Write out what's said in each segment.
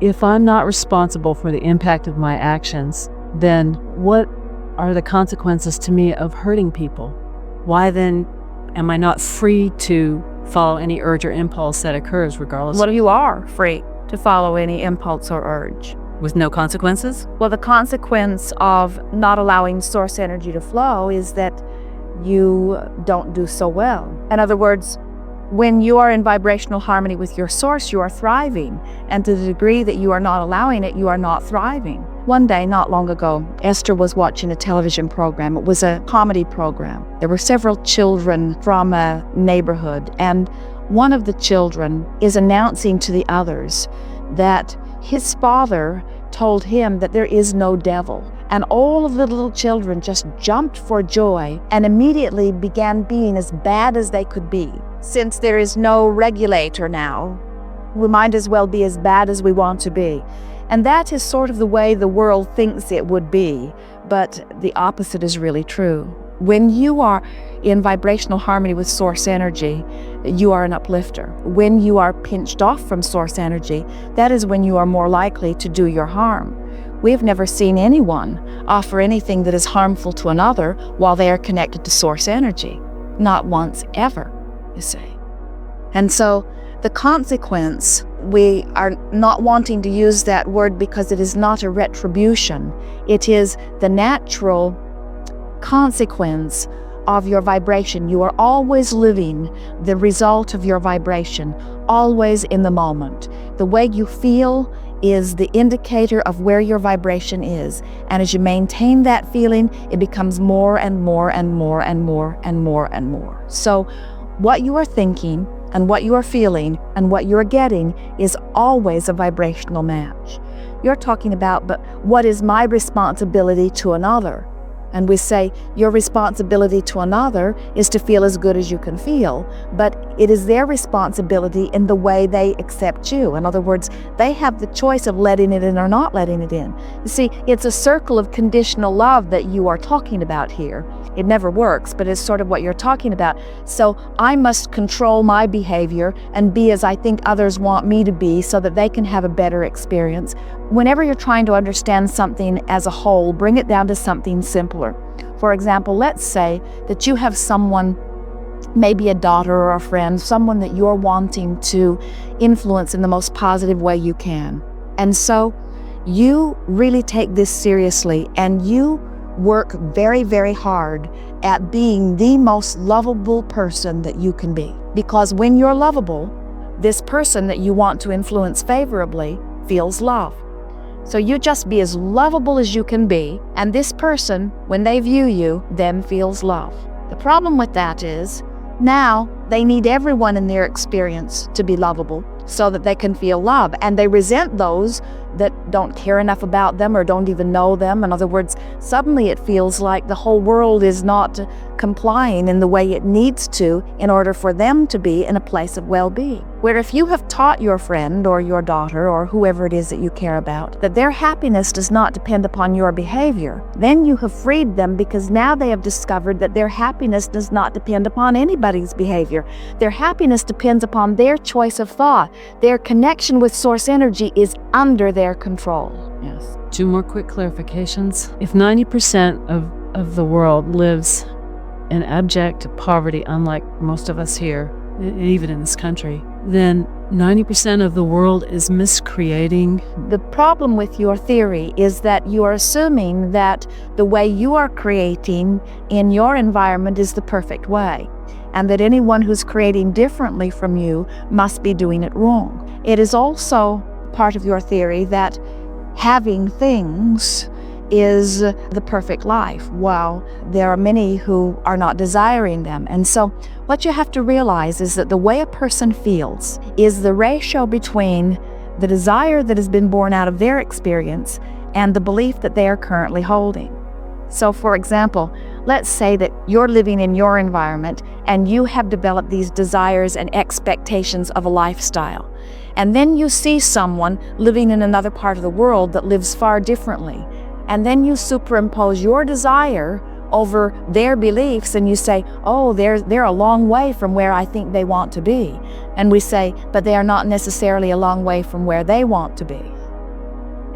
if I'm not responsible for the impact of my actions, then what are the consequences to me of hurting people? Why then am I not free to follow any urge or impulse that occurs regardless? Well, you are free to follow any impulse or urge. With no consequences? Well, the consequence of not allowing source energy to flow is that you don't do so well. In other words, when you are in vibrational harmony with your source, you are thriving. And to the degree that you are not allowing it, you are not thriving. One day, not long ago, Esther was watching a television program. It was a comedy program. There were several children from a neighborhood, and one of the children is announcing to the others that his father told him that there is no devil. And all of the little children just jumped for joy and immediately began being as bad as they could be. Since there is no regulator now, we might as well be as bad as we want to be. And that is sort of the way the world thinks it would be, but the opposite is really true. When you are in vibrational harmony with source energy, you are an uplifter. When you are pinched off from source energy, that is when you are more likely to do your harm. We've never seen anyone offer anything that is harmful to another while they are connected to source energy. Not once ever, you see. And so the consequence, we are not wanting to use that word because it is not a retribution. It is the natural consequence of your vibration. You are always living the result of your vibration, always in the moment. The way you feel is the indicator of where your vibration is. And as you maintain that feeling, it becomes more and more and more and more and more and more. So what you are thinking and what you are feeling and what you are getting is always a vibrational match. You're talking about, but what is my responsibility to another? And we say your responsibility to another is to feel as good as you can feel, but it is their responsibility in the way they accept you. In other words, they have the choice of letting it in or not letting it in. You see, it's a circle of conditional love that you are talking about here. It never works, but it's sort of what you're talking about. So I must control my behavior and be as I think others want me to be so that they can have a better experience. Whenever you're trying to understand something as a whole, bring it down to something simpler. For example, let's say that you have someone, maybe a daughter or a friend, someone that you're wanting to influence in the most positive way you can. And so you really take this seriously and you work very, very hard at being the most lovable person that you can be. Because when you're lovable, this person that you want to influence favorably feels love. So you just be as lovable as you can be, and this person, when they view you, then feels love. The problem with that is, now they need everyone in their experience to be lovable so that they can feel love, and they resent those that don't care enough about them or don't even know them. In other words, suddenly it feels like the whole world is not complying in the way it needs to in order for them to be in a place of well-being. Where if you have taught your friend or your daughter or whoever it is that you care about that their happiness does not depend upon your behavior, then you have freed them, because now they have discovered that their happiness does not depend upon anybody's behavior. Their happiness depends upon their choice of thought. Their connection with source energy is under their control. Yes. 2 more quick clarifications. If 90% of the world lives in abject poverty, unlike most of us here, even in this country, then 90% of the world is miscreating. The problem with your theory is that you are assuming that the way you are creating in your environment is the perfect way, and that anyone who's creating differently from you must be doing it wrong. It is also part of your theory that having things is the perfect life, while there are many who are not desiring them. And so what you have to realize is that the way a person feels is the ratio between the desire that has been born out of their experience and the belief that they are currently holding. So for example, let's say that you're living in your environment and you have developed these desires and expectations of a lifestyle. And then you see someone living in another part of the world that lives far differently. And then you superimpose your desire over their beliefs and you say, oh, they're a long way from where I think they want to be. And we say, but they are not necessarily a long way from where they want to be.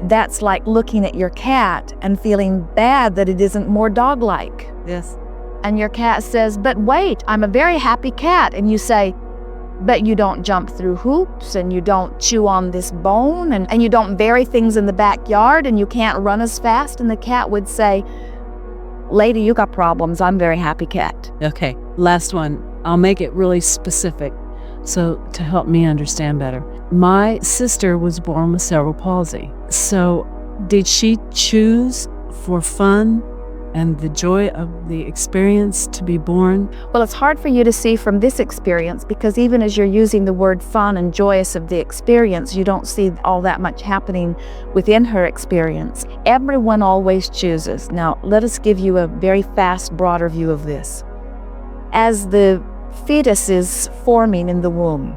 That's like looking at your cat and feeling bad that it isn't more dog-like. Yes. And your cat says, but wait, I'm a very happy cat. And you say, but you don't jump through hoops, and you don't chew on this bone, and you don't bury things in the backyard, and you can't run as fast. And the cat would say, lady, you got problems. I'm a very happy cat. Okay, last one. I'll make it really specific so to help me understand better. My sister was born with cerebral palsy. So did she choose for fun and the joy of the experience to be born? Well, it's hard for you to see from this experience, because even as you're using the word fun and joyous of the experience, you don't see all that much happening within her experience. Everyone always chooses. Now, let us give you a very fast, broader view of this. As the fetus is forming in the womb,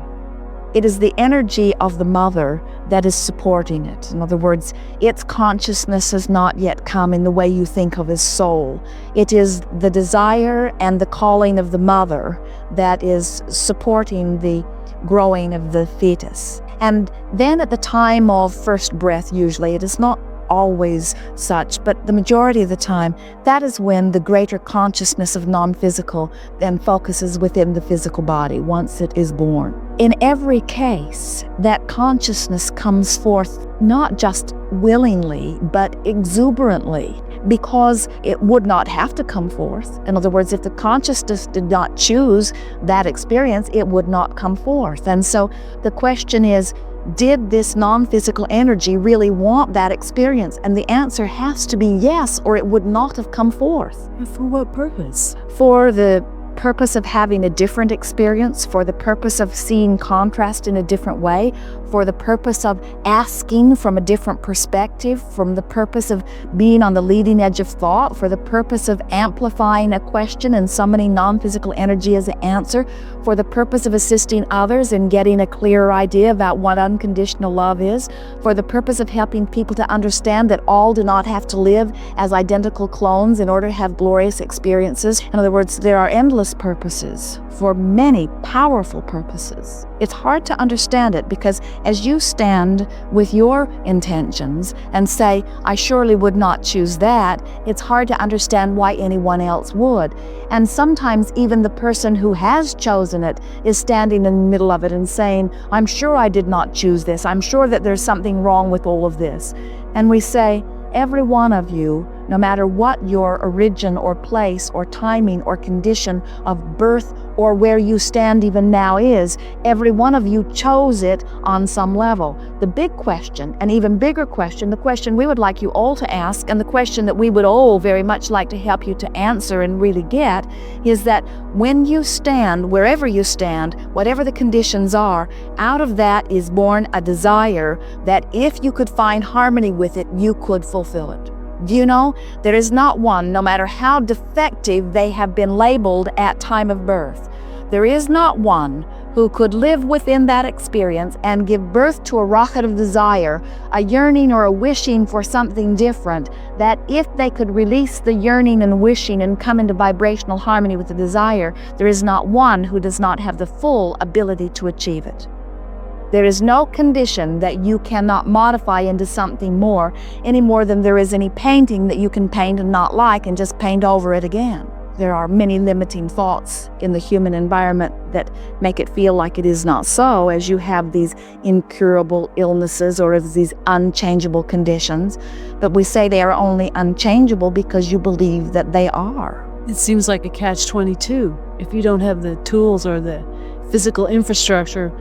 it is the energy of the mother that is supporting it. In other words, its consciousness has not yet come in the way you think of as soul. It is the desire and the calling of the mother that is supporting the growing of the fetus. And then at the time of first breath, usually, it is not always such, but the majority of the time, that is when the greater consciousness of non-physical then focuses within the physical body once it is born. In every case, that consciousness comes forth not just willingly, but exuberantly, because it would not have to come forth. In other words, if the consciousness did not choose that experience, it would not come forth. And so the question is, did this non-physical energy really want that experience? And the answer has to be yes, or it would not have come forth. For what purpose? For the purpose of having a different experience, for the purpose of seeing contrast in a different way, for the purpose of asking from a different perspective, from the purpose of being on the leading edge of thought, for the purpose of amplifying a question and summoning non-physical energy as an answer, for the purpose of assisting others in getting a clearer idea about what unconditional love is, for the purpose of helping people to understand that all do not have to live as identical clones in order to have glorious experiences. In other words, there are endless purposes, for many powerful purposes. It's hard to understand it, because as you stand with your intentions and say, I surely would not choose that, it's hard to understand why anyone else would. And sometimes even the person who has chosen it is standing in the middle of it and saying, I'm sure I did not choose this. I'm sure that there's something wrong with all of this. And we say, every one of you, no matter what your origin or place or timing or condition of birth or where you stand even now is, every one of you chose it on some level. The big question, an even bigger question, the question we would like you all to ask, and the question that we would all very much like to help you to answer and really get, is that when you stand, wherever you stand, whatever the conditions are, out of that is born a desire that if you could find harmony with it, you could fulfill it. Do you know, there is not one, no matter how defective they have been labeled at time of birth, there is not one who could live within that experience and give birth to a rocket of desire, a yearning or a wishing for something different, that if they could release the yearning and wishing and come into vibrational harmony with the desire, there is not one who does not have the full ability to achieve it. There is no condition that you cannot modify into something more, any more than there is any painting that you can paint and not like and just paint over it again. There are many limiting thoughts in the human environment that make it feel like it is not so, as you have these incurable illnesses or as these unchangeable conditions. But we say they are only unchangeable because you believe that they are. It seems like a catch-22. If you don't have the tools or the physical infrastructure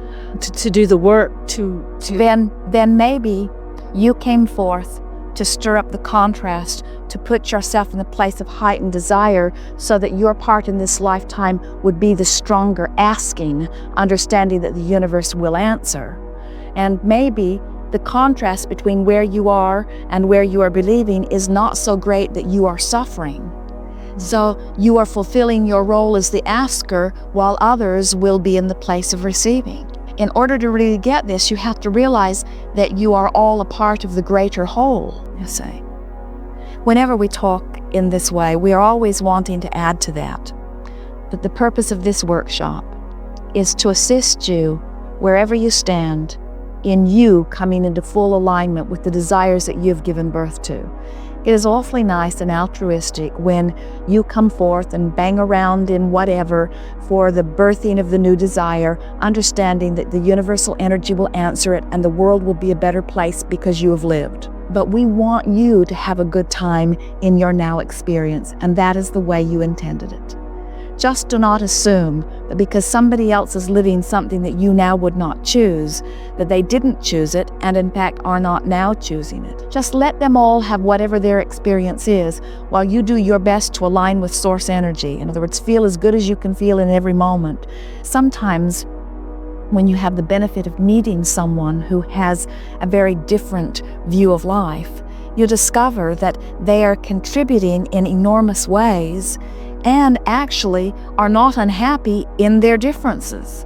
to do the work, then maybe you came forth to stir up the contrast, to put yourself in the place of heightened desire so that your part in this lifetime would be the stronger asking, understanding that the universe will answer. And maybe the contrast between where you are and where you are believing is not so great that you are suffering. So you are fulfilling your role as the asker while others will be in the place of receiving. In order to really get this, you have to realize that you are all a part of the greater whole, you see. Whenever we talk in this way, we are always wanting to add to that. But the purpose of this workshop is to assist you wherever you stand in you coming into full alignment with the desires that you've given birth to. It is awfully nice and altruistic when you come forth and bang around in whatever for the birthing of the new desire, understanding that the universal energy will answer it and the world will be a better place because you have lived. But we want you to have a good time in your now experience, and that is the way you intended it. Just do not assume that because somebody else is living something that you now would not choose, that they didn't choose it and in fact are not now choosing it. Just let them all have whatever their experience is while you do your best to align with source energy. In other words, feel as good as you can feel in every moment. Sometimes when you have the benefit of meeting someone who has a very different view of life, you discover that they are contributing in enormous ways and actually are not unhappy in their differences.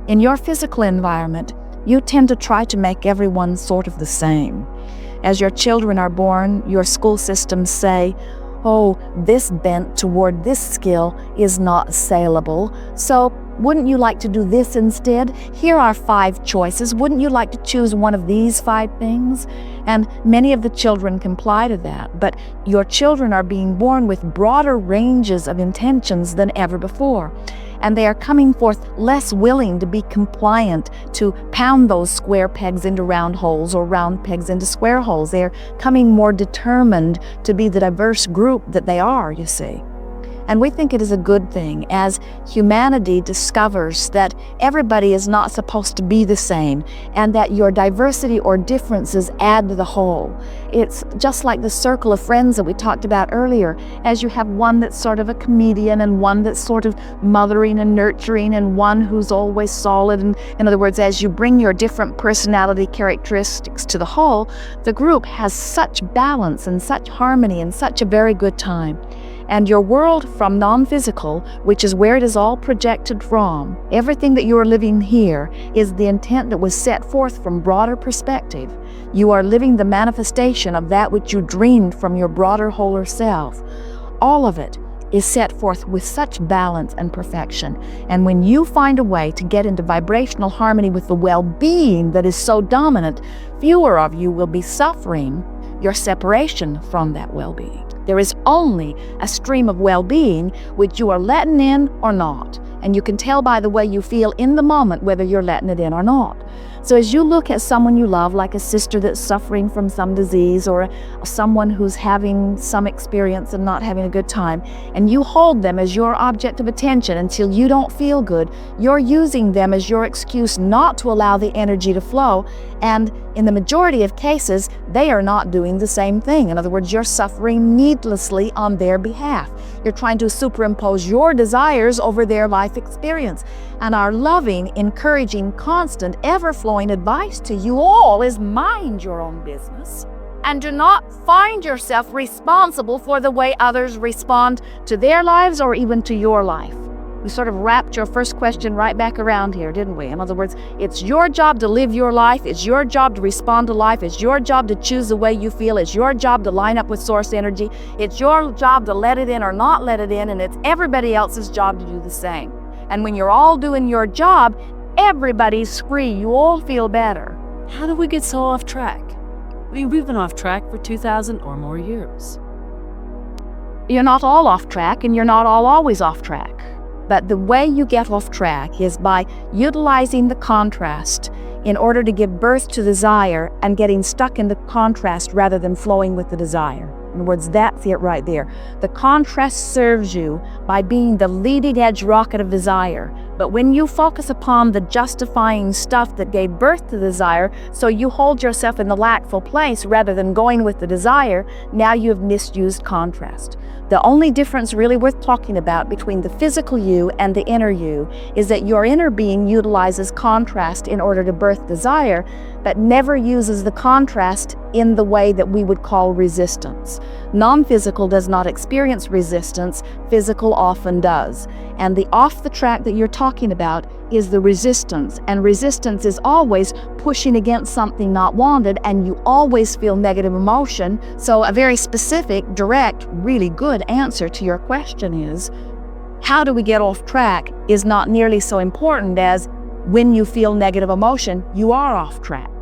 In your physical environment, you tend to try to make everyone sort of the same. As your children are born, your school systems say, oh, this bent toward this skill is not saleable, so wouldn't you like to do this instead? Here are 5 choices. Wouldn't you like to choose one of these 5 things? And many of the children comply to that, but your children are being born with broader ranges of intentions than ever before. And they are coming forth less willing to be compliant, to pound those square pegs into round holes or round pegs into square holes. They are coming more determined to be the diverse group that they are, you see. And we think it is a good thing as humanity discovers that everybody is not supposed to be the same and that your diversity or differences add to the whole. It's just like the circle of friends that we talked about earlier. As you have one that's sort of a comedian and one that's sort of mothering and nurturing and one who's always solid. And in other words, as you bring your different personality characteristics to the whole, the group has such balance and such harmony and such a very good time. And your world from non-physical, which is where it is all projected from, everything that you are living here is the intent that was set forth from broader perspective. You are living the manifestation of that which you dreamed from your broader, wholer self. All of it is set forth with such balance and perfection. And when you find a way to get into vibrational harmony with the well-being that is so dominant, fewer of you will be suffering your separation from that well-being. There is only a stream of well-being which you are letting in or not. And you can tell by the way you feel in the moment whether you're letting it in or not. So as you look at someone you love, like a sister that's suffering from some disease or someone who's having some experience and not having a good time, and you hold them as your object of attention until you don't feel good, you're using them as your excuse not to allow the energy to flow. And in the majority of cases, they are not doing the same thing. In other words, you're suffering needlessly on their behalf. You're trying to superimpose your desires over their life experience. And our loving, encouraging, constant, ever-flowing advice to you all is mind your own business. And do not find yourself responsible for the way others respond to their lives or even to your life. We sort of wrapped your first question right back around here, didn't we? In other words, it's your job to live your life. It's your job to respond to life. It's your job to choose the way you feel. It's your job to line up with source energy. It's your job to let it in or not let it in, and it's everybody else's job to do the same. And when you're all doing your job, everybody's free. You all feel better. How do we get so off track? I mean, we've been off track for 2,000 or more years. You're not all off track, and you're not all always off track. But the way you get off track is by utilizing the contrast in order to give birth to desire and getting stuck in the contrast rather than flowing with the desire. In other words, that's it right there. The contrast serves you by being the leading edge rocket of desire. But when you focus upon the justifying stuff that gave birth to desire, so you hold yourself in the lackful place rather than going with the desire, now you have misused contrast. The only difference really worth talking about between the physical you and the inner you is that your inner being utilizes contrast in order to birth desire, but never uses the contrast in the way that we would call resistance. Non-physical does not experience resistance, physical often does. And the off the track that you're talking about is the resistance. And resistance is always pushing against something not wanted, and you always feel negative emotion. So a very specific, direct, really good answer to your question is, how do we get off track is not nearly so important as when you feel negative emotion, you are off track.